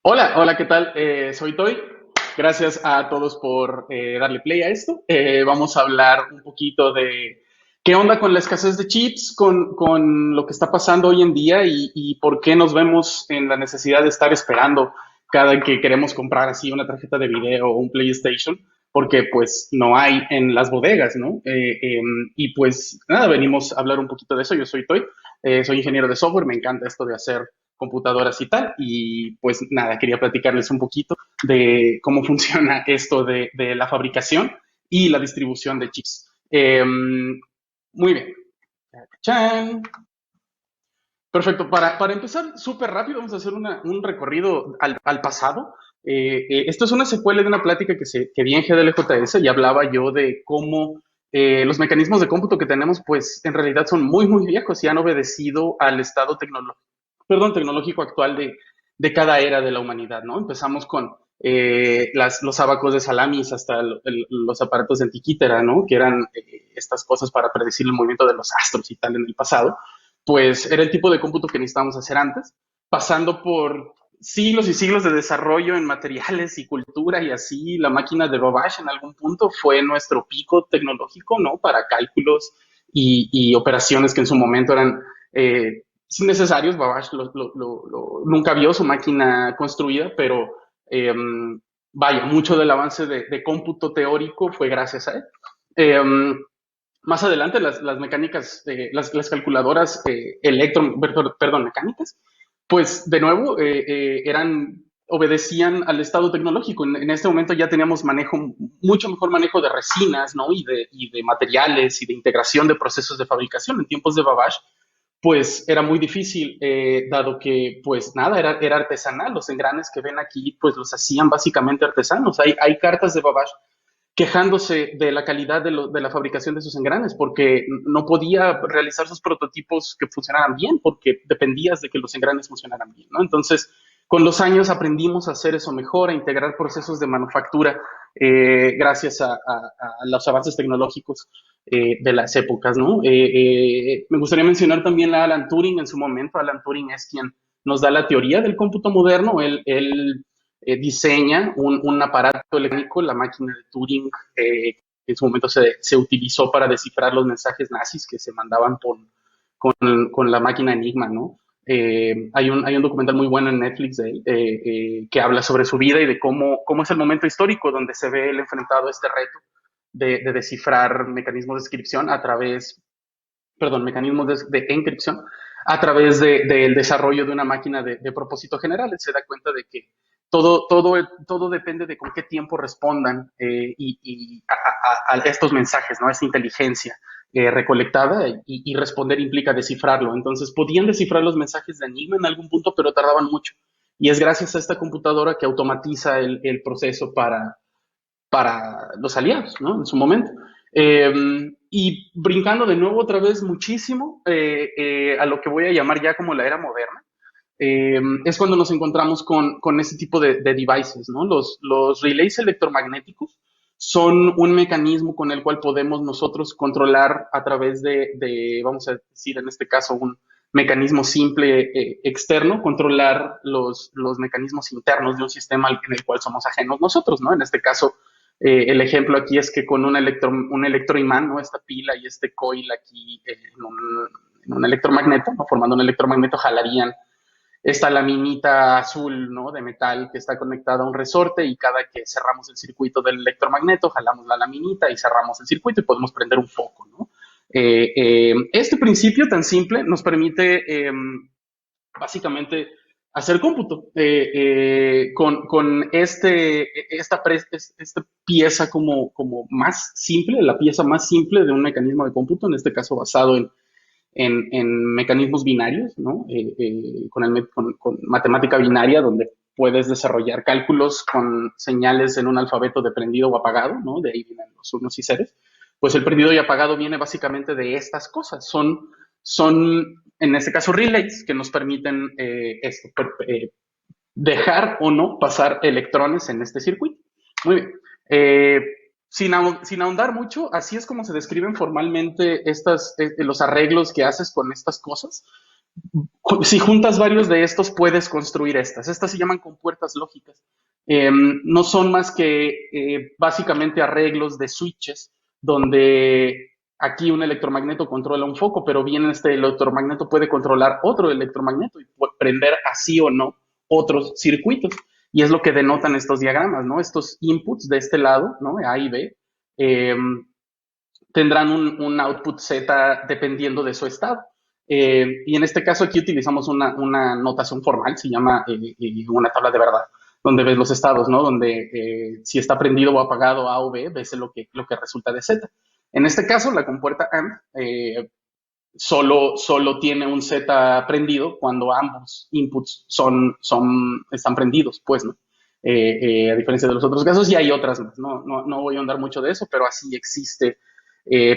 Hola, hola, ¿qué tal? Soy Toy. Gracias a todos por darle play a esto. Vamos a hablar un poquito de qué onda con la escasez de chips, con lo que está pasando hoy en día y por qué nos vemos en la necesidad de estar esperando cada que queremos comprar así una tarjeta de video o un PlayStation, porque pues no hay en las bodegas, ¿no? Y pues nada, venimos a hablar un poquito de eso. Yo soy Toy, soy ingeniero de software, me encanta esto de hacer computadoras y tal. Y pues nada, quería platicarles un poquito de cómo funciona esto de la fabricación y la distribución de chips. Muy bien. ¡Chan! Perfecto. Para empezar súper rápido, vamos a hacer un recorrido al pasado. Esto es una secuela de una plática que di en GDLJS y hablaba yo de cómo los mecanismos de cómputo que tenemos, pues en realidad son muy, muy viejos y han obedecido al estado tecnológico actual de cada era de la humanidad, ¿no? Empezamos con los abacos de salamis hasta los aparatos de Antiquítera, ¿no? Que eran estas cosas para predecir el movimiento de los astros y tal en el pasado. Pues era el tipo de cómputo que necesitábamos hacer antes, pasando por siglos y siglos de desarrollo en materiales y cultura y así la máquina de Babbage en algún punto fue nuestro pico tecnológico, ¿no? Para cálculos y operaciones que en su momento eran necesarios. Babbage nunca vio su máquina construida, pero eh, vaya, mucho del avance de cómputo teórico fue gracias a él. Eh, Más adelante, las mecánicas, las calculadoras perdón, mecánicas, pues de nuevo obedecían al estado tecnológico. En este momento ya teníamos mucho mejor manejo de resinas, ¿no? Y de materiales y de integración de procesos de fabricación. En tiempos de Babbage, pues era muy difícil, dado que, pues nada, era artesanal. Los engranes que ven aquí, pues los hacían básicamente artesanos. Hay cartas de Babbage quejándose de la calidad de la fabricación de sus engranes, porque no podía realizar sus prototipos que funcionaran bien, porque dependías de que los engranes funcionaran bien, ¿no? Entonces, con los años aprendimos a hacer eso mejor, a integrar procesos de manufactura gracias a los avances tecnológicos de las épocas, ¿no? Me gustaría mencionar también a Alan Turing en su momento. Alan Turing es quien nos da la teoría del cómputo moderno. Él diseña un aparato electrónico, la máquina de Turing, que en su momento se utilizó para descifrar los mensajes nazis que se mandaban con la máquina Enigma, ¿no? Hay un documental muy bueno en Netflix de él que habla sobre su vida y de cómo es el momento histórico donde se ve él enfrentado a este reto de descifrar mecanismos de inscripción mecanismos de encripción a través del desarrollo de una máquina de propósito general. Él se da cuenta de que todo depende de con qué tiempo respondan a estos mensajes, ¿no? Esta inteligencia recolectada y responder implica descifrarlo. Entonces podían descifrar los mensajes de Enigma en algún punto, pero tardaban mucho. Y es gracias a esta computadora que automatiza el proceso para los aliados, ¿no? En su momento. Y brincando de nuevo otra vez muchísimo a lo que voy a llamar ya como la era moderna, es cuando nos encontramos con este tipo de devices, ¿no? Los relays electromagnéticos son un mecanismo con el cual podemos nosotros controlar a través vamos a decir en este caso, un mecanismo simple externo, controlar los mecanismos internos de un sistema en el cual somos ajenos nosotros, ¿no? En este caso, el ejemplo aquí es que con un electroimán, ¿no? Esta pila y este coil aquí en un electromagneto, ¿no? Formando un electromagneto, jalarían esta laminita azul, ¿no? De metal que está conectada a un resorte, y cada que cerramos el circuito del electromagneto, jalamos la laminita y cerramos el circuito y podemos prender un foco, ¿no? Este principio tan simple nos permite básicamente hacer cómputo con esta pieza como más simple, la pieza más simple de un mecanismo de cómputo, en este caso basado en mecanismos binarios, ¿no? Con matemática binaria, donde puedes desarrollar cálculos con señales en un alfabeto de prendido o apagado, ¿no? De ahí vienen los unos y ceros. Pues el prendido y apagado viene básicamente de estas cosas. Son en este caso, relays que nos permiten dejar o no pasar electrones en este circuito. Muy bien. Eh, sin ahondar mucho, así es como se describen formalmente los arreglos que haces con estas cosas. Si juntas varios de estos, puedes construir estas. Estas se llaman compuertas lógicas. No son más que básicamente arreglos de switches, donde aquí un electromagneto controla un foco, pero bien este electromagneto puede controlar otro electromagneto y prender así o no otros circuitos. Y es lo que denotan estos diagramas, ¿no? Estos inputs de este lado, ¿no? A y B, eh, tendrán un output Z dependiendo de su estado. Y en este caso aquí utilizamos una notación formal, se llama una tabla de verdad, donde ves los estados, ¿no? Donde si está prendido o apagado A o B, ves lo que resulta de Z. En este caso, la compuerta AND solo tiene un Z prendido cuando ambos inputs están prendidos, pues, ¿no? A diferencia de los otros casos, y hay otras más. No voy a andar mucho de eso, pero así existe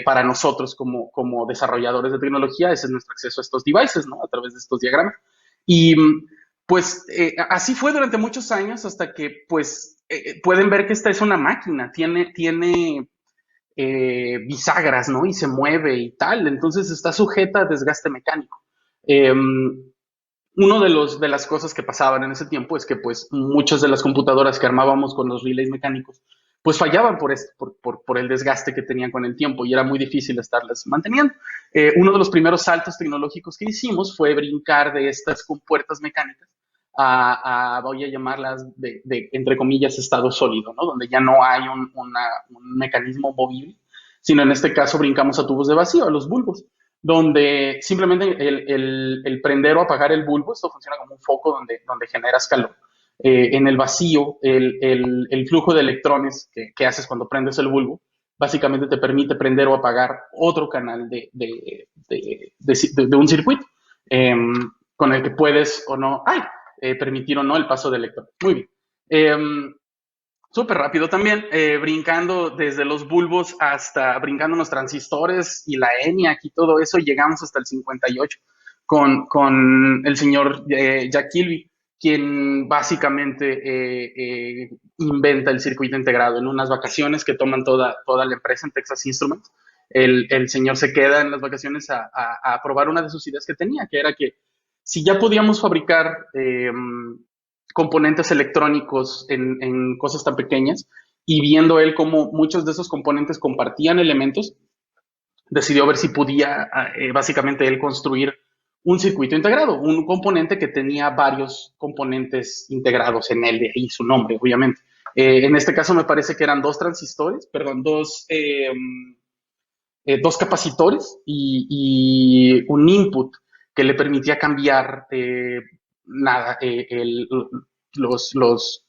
para nosotros como desarrolladores de tecnología. Ese es nuestro acceso a estos devices, ¿no? A través de estos diagramas. Y pues así fue durante muchos años hasta que pues pueden ver que esta es una máquina, tiene bisagras, ¿no? Y se mueve y tal, entonces está sujeta a desgaste mecánico. Uno de las cosas que pasaban en ese tiempo es que pues muchas de las computadoras que armábamos con los relays mecánicos pues fallaban por, esto, por el desgaste que tenían con el tiempo y era muy difícil estarlas manteniendo. Uno de los primeros saltos tecnológicos que hicimos fue brincar de estas compuertas mecánicas voy a llamarlas entre comillas, estado sólido, ¿no? Donde ya no hay un mecanismo movible, sino en este caso brincamos a tubos de vacío, a los bulbos, donde simplemente el prender o apagar el bulbo, esto funciona como un foco donde generas calor. En el vacío, el flujo de electrones que haces cuando prendes el bulbo, básicamente te permite prender o apagar otro canal de un circuito con el que puedes o no, permitir o no el paso de electrones. Muy bien. Súper rápido también, brincando desde los bulbos hasta brincando los transistores y la ENIAC y todo eso, llegamos hasta el 58 con el señor Jack Kilby, quien básicamente inventa el circuito integrado en unas vacaciones que toman toda la empresa en Texas Instruments. El señor se queda en las vacaciones a probar una de sus ideas que tenía, que era que si ya podíamos fabricar componentes electrónicos en cosas tan pequeñas y viendo él cómo muchos de esos componentes compartían elementos, decidió ver si podía básicamente él construir un circuito integrado, un componente que tenía varios componentes integrados en él, de ahí su nombre, obviamente. En este caso me parece que eran dos capacitores y un input que le permitía cambiar los, los,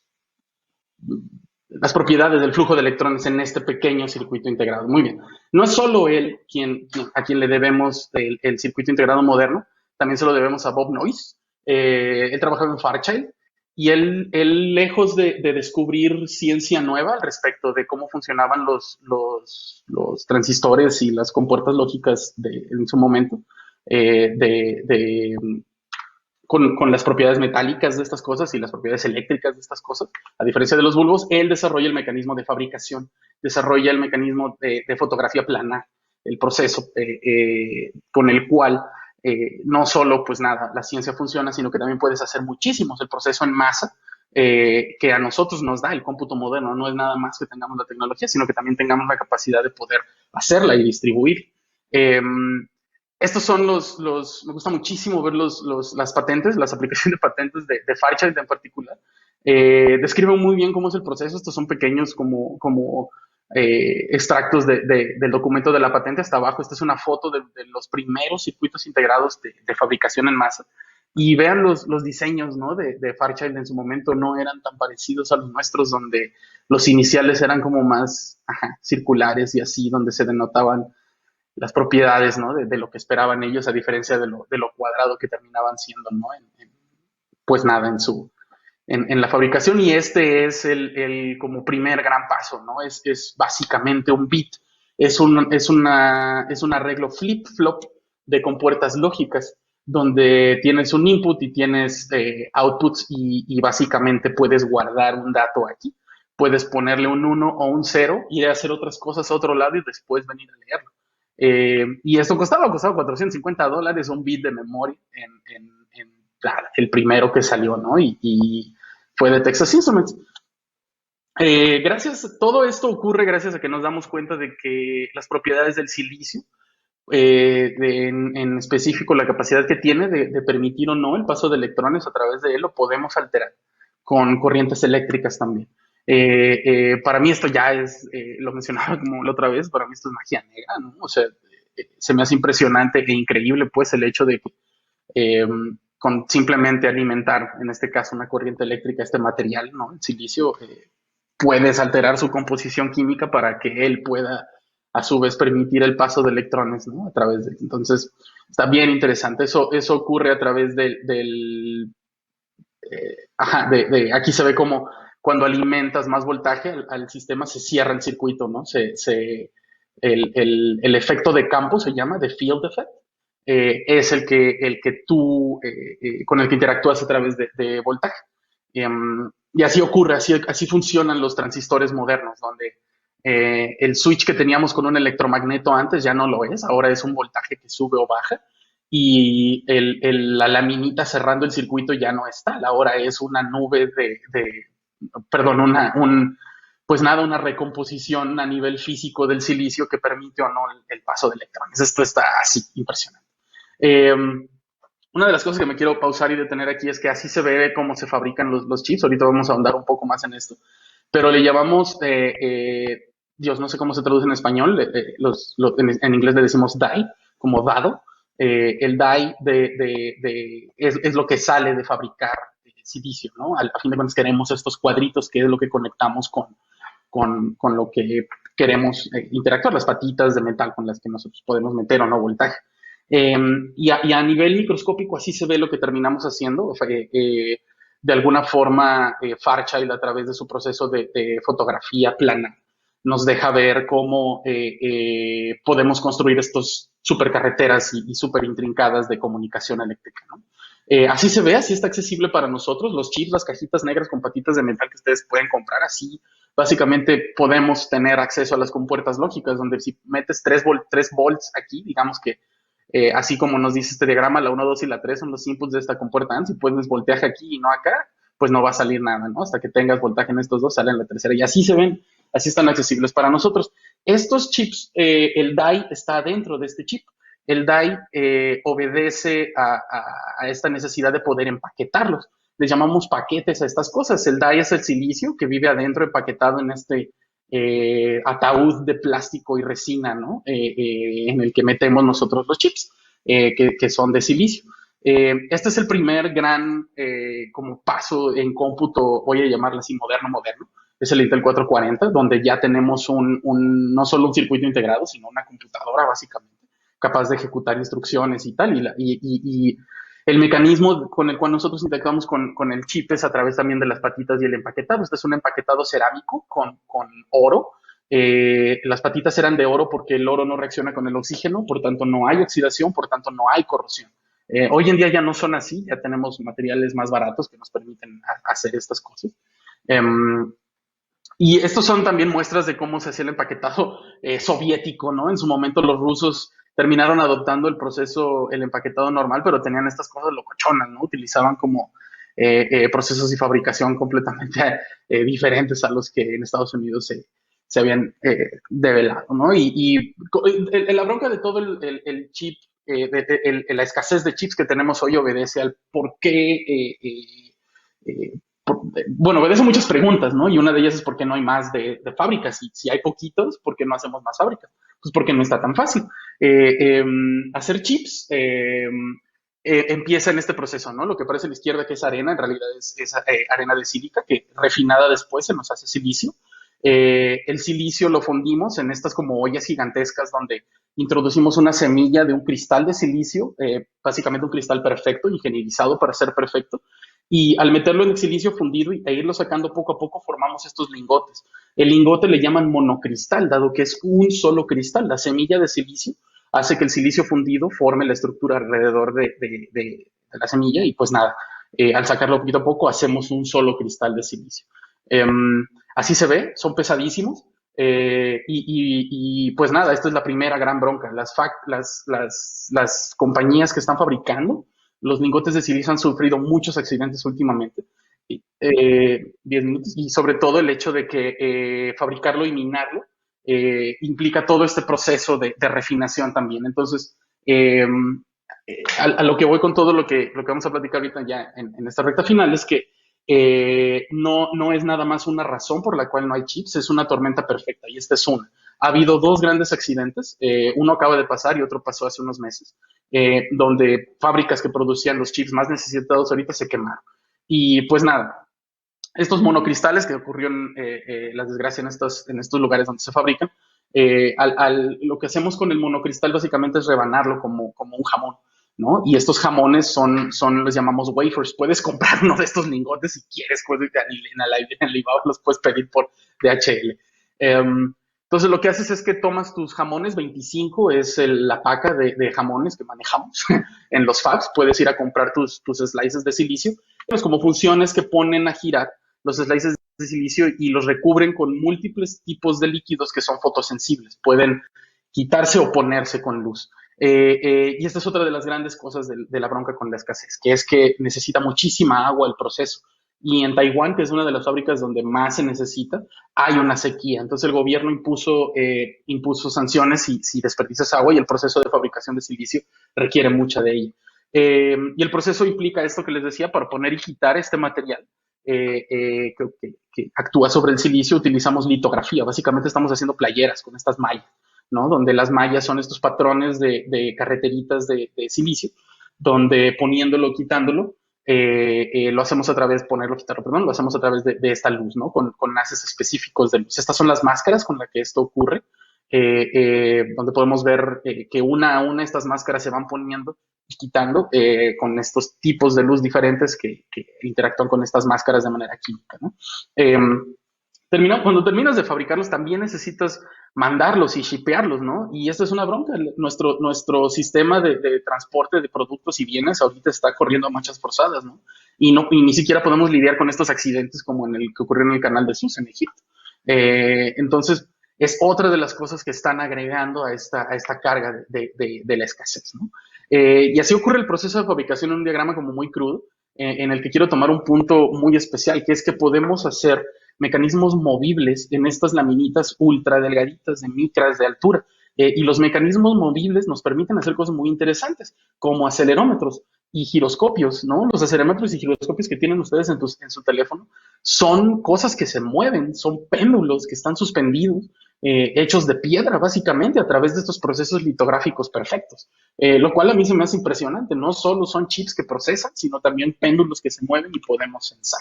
las propiedades del flujo de electrones en este pequeño circuito integrado. Muy bien. No es solo él a quien le debemos el circuito integrado moderno, también se lo debemos a Bob Noyce. Él trabajaba en Fairchild y él lejos de descubrir ciencia nueva al respecto de cómo funcionaban los transistores y las compuertas lógicas en su momento, con las propiedades metálicas de estas cosas y las propiedades eléctricas de estas cosas, a diferencia de los bulbos, él desarrolla el mecanismo de fabricación, desarrolla el mecanismo de fotografía planar, el proceso con el cual no solo, pues nada, la ciencia funciona, sino que también puedes hacer muchísimos, el proceso en masa, que a nosotros nos da el cómputo moderno, no es nada más que tengamos la tecnología, sino que también tengamos la capacidad de poder hacerla y distribuir. Estos son me gusta muchísimo ver las patentes, las aplicaciones de patentes de Fairchild en particular. Describen muy bien cómo es el proceso. Estos son pequeños como extractos del documento de la patente hasta abajo. Esta es una foto de los primeros circuitos integrados de fabricación en masa. Y vean los diseños, ¿no? de Fairchild en su momento no eran tan parecidos a los nuestros, donde los iniciales eran como más circulares y así, donde se denotaban las propiedades, ¿no? de lo que esperaban ellos, a diferencia de lo cuadrado que terminaban siendo, ¿no? Pues nada, en la fabricación. Y este es el como primer gran paso, ¿no? Es básicamente un bit, es un arreglo flip-flop de compuertas lógicas, donde tienes un input y tienes outputs y básicamente puedes guardar un dato aquí. Puedes ponerle un 1 o un 0, ir a hacer otras cosas a otro lado y después venir a leerlo. Y esto costaba $450 un bit de memoria el primero que salió, ¿no? Y fue de Texas Instruments. Todo esto ocurre gracias a que nos damos cuenta de que las propiedades del silicio, en específico la capacidad que tiene de permitir o no el paso de electrones a través de él, lo podemos alterar con corrientes eléctricas también. Para mí esto ya es, lo mencionaba como la otra vez, para mí esto es magia negra, ¿no? O sea, se me hace impresionante e increíble pues el hecho de que eh, con simplemente alimentar, en este caso, una corriente eléctrica, este material, ¿no? El silicio, puedes alterar su composición química para que él pueda, a su vez, permitir el paso de electrones, ¿no? A través de él. Entonces, está bien interesante. Eso ocurre a través aquí se ve como cuando alimentas más voltaje al sistema se cierra el circuito, ¿no? El efecto de campo se llama, de field effect, es con el que interactúas a través de voltaje. Y así ocurre, así funcionan los transistores modernos, donde el switch que teníamos con un electromagneto antes ya no lo es, ahora es un voltaje que sube o baja, y la laminita cerrando el circuito ya no está, ahora es una nube perdón, pues nada, una recomposición a nivel físico del silicio que permite o no el paso de electrones. Esto está así, impresionante. Eh, una de las cosas que me quiero pausar y detener aquí es que así se ve cómo se fabrican los chips. Ahorita vamos a ahondar un poco más en esto. Pero le llamamos, Dios, no sé cómo se traduce en español, en inglés le decimos die, como dado. El die es lo que sale de fabricar silicio, ¿no? A fin de cuentas queremos estos cuadritos, que es lo que conectamos con lo que queremos interactuar, las patitas de metal con las que nosotros podemos meter o no voltaje. Y a nivel microscópico así se ve lo que terminamos haciendo. De alguna forma, Fairchild, a través de su proceso de fotografía plana, nos deja ver cómo podemos construir estos supercarreteras y súper intrincadas de comunicación eléctrica, ¿no? Así se ve, así está accesible para nosotros. Los chips, las cajitas negras con patitas de metal que ustedes pueden comprar, así básicamente podemos tener acceso a las compuertas lógicas, donde si metes 3 volts aquí, digamos que así como nos dice este diagrama, la 1, 2 y la 3 son los inputs de esta compuerta AND. Si pones voltaje aquí y no acá, pues no va a salir nada, ¿no? Hasta que tengas voltaje en estos dos, sale en la tercera. Y así se ven, así están accesibles para nosotros. Estos chips, el die está dentro de este chip. El die obedece a esta necesidad de poder empaquetarlos. Les llamamos paquetes a estas cosas. El die es el silicio que vive adentro empaquetado en este ataúd de plástico y resina, ¿no? En el que metemos nosotros los chips, que son de silicio. Este es el primer gran como paso en cómputo, voy a llamarlo así, moderno, es el Intel 440, donde ya tenemos no solo un circuito integrado, sino una computadora básicamente capaz de ejecutar instrucciones y tal, y el mecanismo con el cual nosotros interactuamos con el chip es a través también de las patitas y el empaquetado. Este es un empaquetado cerámico con oro. Las patitas eran de oro porque el oro no reacciona con el oxígeno, por tanto no hay oxidación, por tanto no hay corrosión. Hoy en día ya no son así, ya tenemos materiales más baratos que nos permiten hacer estas cosas. Y estos son también muestras de cómo se hacía el empaquetado soviético, ¿no? En su momento los rusos terminaron adoptando el empaquetado normal, pero tenían estas cosas locochonas, ¿no? Utilizaban como procesos de fabricación completamente diferentes a los que en Estados Unidos se habían develado, ¿no? La bronca de todo el chip, la escasez de chips que tenemos hoy obedece al por qué bueno, obedece muchas preguntas, ¿no? Y una de ellas es por qué no hay más de fábricas. Y si hay poquitos, ¿por qué no hacemos más fábricas? Pues porque no está tan fácil. Hacer chips empieza en este proceso, ¿no? Lo que parece a la izquierda que es arena, en realidad es arena de sílica, que refinada después se nos hace silicio. El silicio lo fundimos en estas como ollas gigantescas donde introducimos una semilla de un cristal de silicio, básicamente un cristal perfecto, ingenierizado para ser perfecto, y al meterlo en el silicio fundido e irlo sacando poco a poco formamos estos lingotes. El lingote le llaman monocristal, dado que es un solo cristal. La semilla de silicio hace que el silicio fundido forme la estructura alrededor de la semilla y pues nada, al sacarlo poquito a poco hacemos un solo cristal de silicio. Así se ve, son pesadísimos. Pues nada, esta es la primera gran bronca. Las compañías que están fabricando los lingotes de silicio han sufrido muchos accidentes últimamente. 10 minutos. Y sobre todo el hecho de que fabricarlo y minarlo implica todo este proceso de refinación también. Entonces, a lo que voy con todo lo que vamos a platicar ahorita ya en esta recta final es que no es nada más una razón por la cual no hay chips, es una tormenta perfecta y esta es una. Ha habido dos grandes accidentes, uno acaba de pasar y otro pasó hace unos meses, donde fábricas que producían los chips más necesitados ahorita se quemaron. Y pues nada, estos monocristales que ocurrió la desgracia en estos lugares donde se fabrican, lo que hacemos con el monocristal básicamente es rebanarlo como un jamón, ¿no? Y estos jamones les llamamos wafers. Puedes comprar uno de estos lingotes si quieres, puedes, en Alibaba los puedes pedir por DHL. Entonces lo que haces es que tomas tus jamones, 25 es la paca de jamones que manejamos en los fabs, puedes ir a comprar tus slices de silicio, pues como funciones que ponen a girar los slices de silicio y los recubren con múltiples tipos de líquidos que son fotosensibles, pueden quitarse o ponerse con luz. Y esta es otra de las grandes cosas de la bronca con la escasez, que es que necesita muchísima agua el proceso. Y en Taiwán, que es una de las fábricas donde más se necesita, hay una sequía. Entonces el gobierno impuso sanciones si desperdicias agua y el proceso de fabricación de silicio requiere mucha de ella. Y el proceso implica esto que les decía, para poner y quitar este material que actúa sobre el silicio, utilizamos litografía. Básicamente estamos haciendo playeras con estas mallas, ¿no? Donde las mallas son estos patrones de carreteritas de silicio, donde poniéndolo, quitándolo, lo hacemos a través, ponerlo, quitarlo, perdón, lo hacemos a través de esta luz, ¿no? Con haces específicos de luz. Estas son las máscaras con las que esto ocurre, donde podemos ver que una a una estas máscaras se van poniendo y quitando con estos tipos de luz diferentes que interactúan con estas máscaras de manera química, ¿no? Cuando terminas de fabricarlos, también necesitas mandarlos y shipearlos, ¿no? Y esto es una bronca. Nuestro sistema de transporte de productos y bienes ahorita está corriendo a marchas forzadas, ¿no? Y ni siquiera podemos lidiar con estos accidentes como el que ocurrió en el canal de Suez en Egipto. Entonces, es otra de las cosas que están agregando a esta carga de la escasez, ¿no? Y así ocurre el proceso de fabricación en un diagrama como muy crudo, en el que quiero tomar un punto muy especial, que es que podemos hacer mecanismos movibles en estas laminitas ultra delgaditas de micras de altura. Y los mecanismos movibles nos permiten hacer cosas muy interesantes, como acelerómetros y giroscopios, ¿no? Los acelerómetros y giroscopios que tienen ustedes en su teléfono son cosas que se mueven, son péndulos que están suspendidos, hechos de piedra, básicamente, a través de estos procesos litográficos perfectos. Lo cual a mí se me hace impresionante. No solo son chips que procesan, sino también péndulos que se mueven y podemos sensar.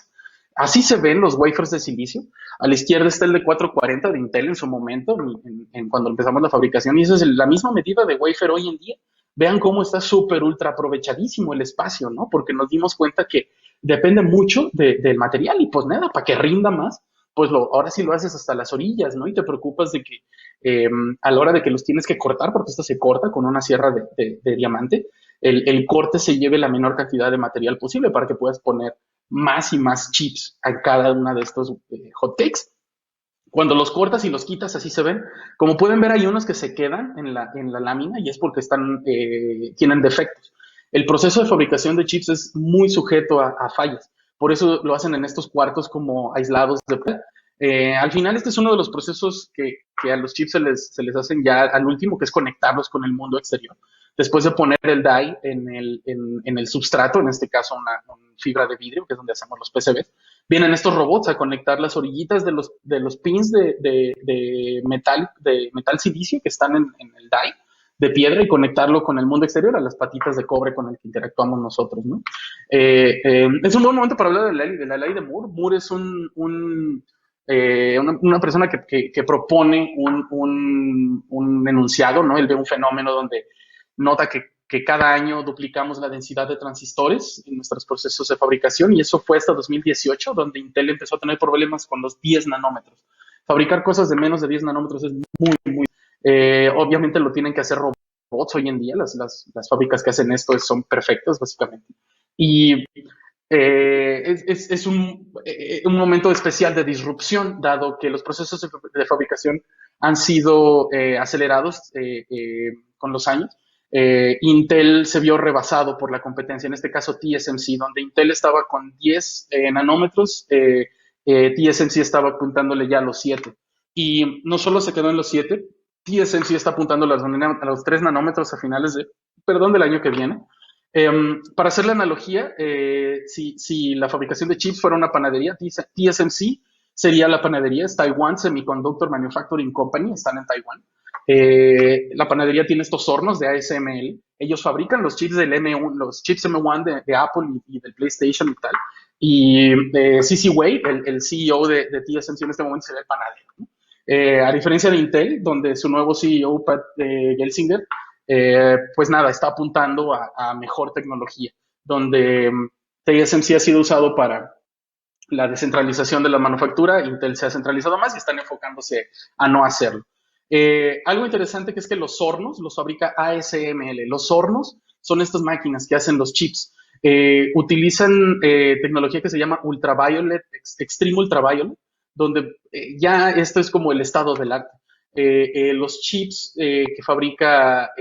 Así se ven los wafers de silicio. A la izquierda está el de 440 de Intel en su momento, cuando empezamos la fabricación, y esa es la misma medida de wafer hoy en día. Vean cómo está súper ultra aprovechadísimo el espacio, ¿no? Porque nos dimos cuenta que depende mucho del material y pues nada, para que rinda más, pues ahora sí lo haces hasta las orillas, ¿no? Y te preocupas de que a la hora de que los tienes que cortar, porque esto se corta con una sierra de diamante, el corte se lleve la menor cantidad de material posible para que puedas poner más y más chips a cada una de estos hot takes. Cuando los cortas y los quitas, así se ven. Como pueden ver, hay unos que se quedan en la lámina y es porque tienen defectos. El proceso de fabricación de chips es muy sujeto a fallas. Por eso lo hacen en estos cuartos como aislados de prueba. Al final, este es uno de los procesos que a los chips se les hacen ya al último, que es conectarlos con el mundo exterior. Después de poner el die en el substrato, en este caso una fibra de vidrio, que es donde hacemos los PCBs, vienen estos robots a conectar las orillitas de los pins de metal silicio que están en el die de piedra y conectarlo con el mundo exterior a las patitas de cobre con el que interactuamos nosotros, ¿no? Es un buen momento para hablar de la ley de Moore. Moore es una persona que propone un enunciado, ¿no? Él ve un fenómeno donde nota que cada año duplicamos la densidad de transistores en nuestros procesos de fabricación y eso fue hasta 2018, donde Intel empezó a tener problemas con los 10 nanómetros. Fabricar cosas de menos de 10 nanómetros es muy obviamente lo tienen que hacer robots hoy en día, las fábricas que hacen esto son perfectas, básicamente. Y Es un momento especial de disrupción, dado que los procesos de fabricación han sido acelerados con los años. Intel se vio rebasado por la competencia, en este caso TSMC, donde Intel estaba con 10 nanómetros, TSMC estaba apuntándole ya a los 7. Y no solo se quedó en los 7, TSMC está apuntando a los 3 nanómetros a finales del año que viene. Para hacer la analogía, si la fabricación de chips fuera una panadería, TSMC sería la panadería, es Taiwan Semiconductor Manufacturing Company, están en Taiwán. La panadería tiene estos hornos de ASML, ellos fabrican los chips del M1, los chips M1 de Apple y del PlayStation y tal. Y C.C. Wei, el CEO de TSMC en este momento, sería el panadero, ¿no? A diferencia de Intel, donde su nuevo CEO, Pat Gelsinger, pues nada, está apuntando a mejor tecnología, donde TSMC ha sido usado para la descentralización de la manufactura, Intel se ha centralizado más y están enfocándose a no hacerlo. Algo interesante que es que los hornos los fabrica ASML. Los hornos son estas máquinas que hacen los chips. Utilizan tecnología que se llama ultraviolet, extreme ultraviolet, donde ya esto es como el estado del arte. Los chips que fabrica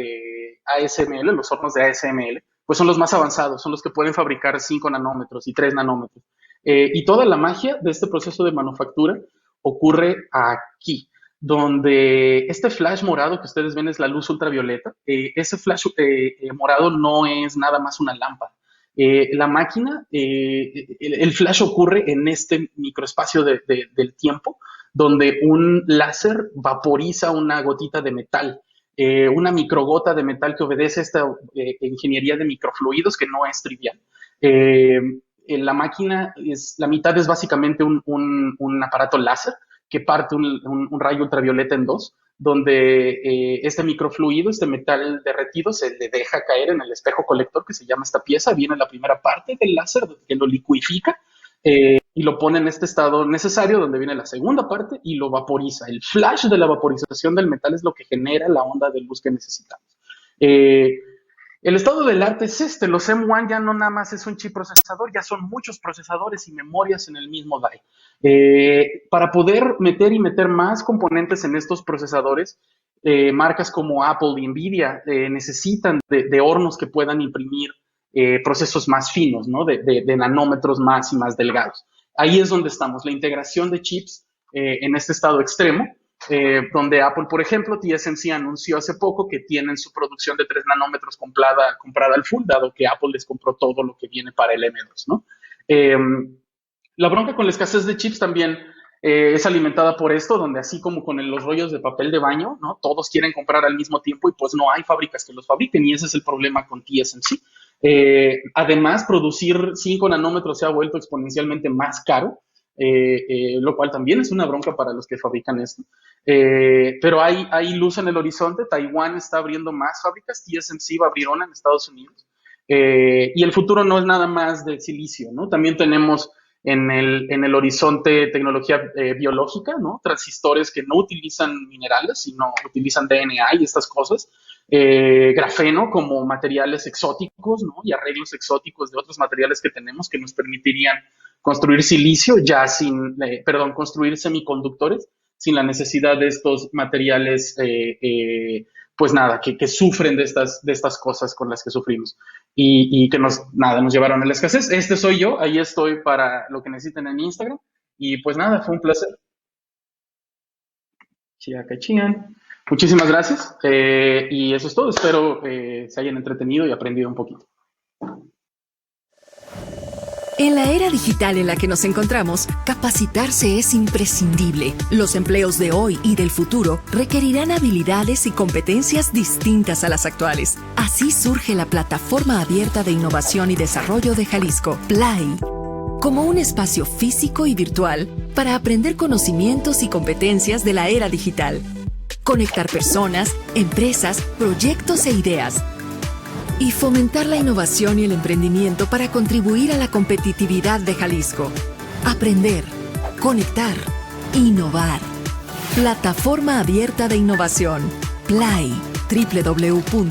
ASML, los hornos de ASML, pues son los más avanzados, son los que pueden fabricar 5 nanómetros y 3 nanómetros. Y toda la magia de este proceso de manufactura ocurre aquí, donde este flash morado que ustedes ven es la luz ultravioleta. Ese flash morado no es nada más una lámpara. La máquina, el flash ocurre en este microespacio del tiempo, donde un láser vaporiza una gotita de metal, una microgota de metal que obedece a esta ingeniería de microfluidos que no es trivial. La máquina, la mitad es básicamente un aparato láser que parte un rayo ultravioleta en dos, donde este microfluido, este metal derretido, se le deja caer en el espejo colector que se llama esta pieza. Viene la primera parte del láser que lo liquidifica y lo pone en este estado necesario, donde viene la segunda parte y lo vaporiza. El flash de la vaporización del metal es lo que genera la onda de luz que necesitamos. El estado del arte es este. Los M1 ya no nada más es un chip procesador, ya son muchos procesadores y memorias en el mismo die. Para poder meter más componentes en estos procesadores, marcas como Apple y Nvidia necesitan de hornos que puedan imprimir procesos más finos, ¿no? de nanómetros más y más delgados. Ahí es donde estamos, la integración de chips en este estado extremo, donde Apple, por ejemplo, TSMC anunció hace poco que tienen su producción de 3 nanómetros comprada al full, dado que Apple les compró todo lo que viene para el M2, ¿no? La bronca con la escasez de chips también es alimentada por esto, donde así como con los rollos de papel de baño, ¿no? Todos quieren comprar al mismo tiempo y pues no hay fábricas que los fabriquen, y ese es el problema con TSMC. Además, producir 5 nanómetros se ha vuelto exponencialmente más caro, lo cual también es una bronca para los que fabrican esto. Pero hay luz en el horizonte. Taiwán está abriendo más fábricas, TSMC va a abrir una en Estados Unidos. Y el futuro no es nada más de silicio, ¿no? También tenemos en el horizonte tecnología biológica, ¿no? Transistores que no utilizan minerales, sino utilizan DNA y estas cosas. Grafeno como materiales exóticos, ¿no? Y arreglos exóticos de otros materiales que tenemos que nos permitirían construir silicio construir semiconductores sin la necesidad de estos materiales, pues nada, que sufren de estas cosas con las que sufrimos y que nos llevaron a la escasez. Este soy yo, ahí estoy para lo que necesiten en Instagram y pues nada, fue un placer. Chiacachian. Muchísimas gracias y eso es todo. Espero se hayan entretenido y aprendido un poquito. En la era digital en la que nos encontramos, capacitarse es imprescindible. Los empleos de hoy y del futuro requerirán habilidades y competencias distintas a las actuales. Así surge la Plataforma Abierta de Innovación y Desarrollo de Jalisco, PLAI, como un espacio físico y virtual para aprender conocimientos y competencias de la era digital. Conectar personas, empresas, proyectos e ideas y fomentar la innovación y el emprendimiento para contribuir a la competitividad de Jalisco. Aprender, conectar, innovar. Plataforma Abierta de Innovación. PLAI. www.plai.mx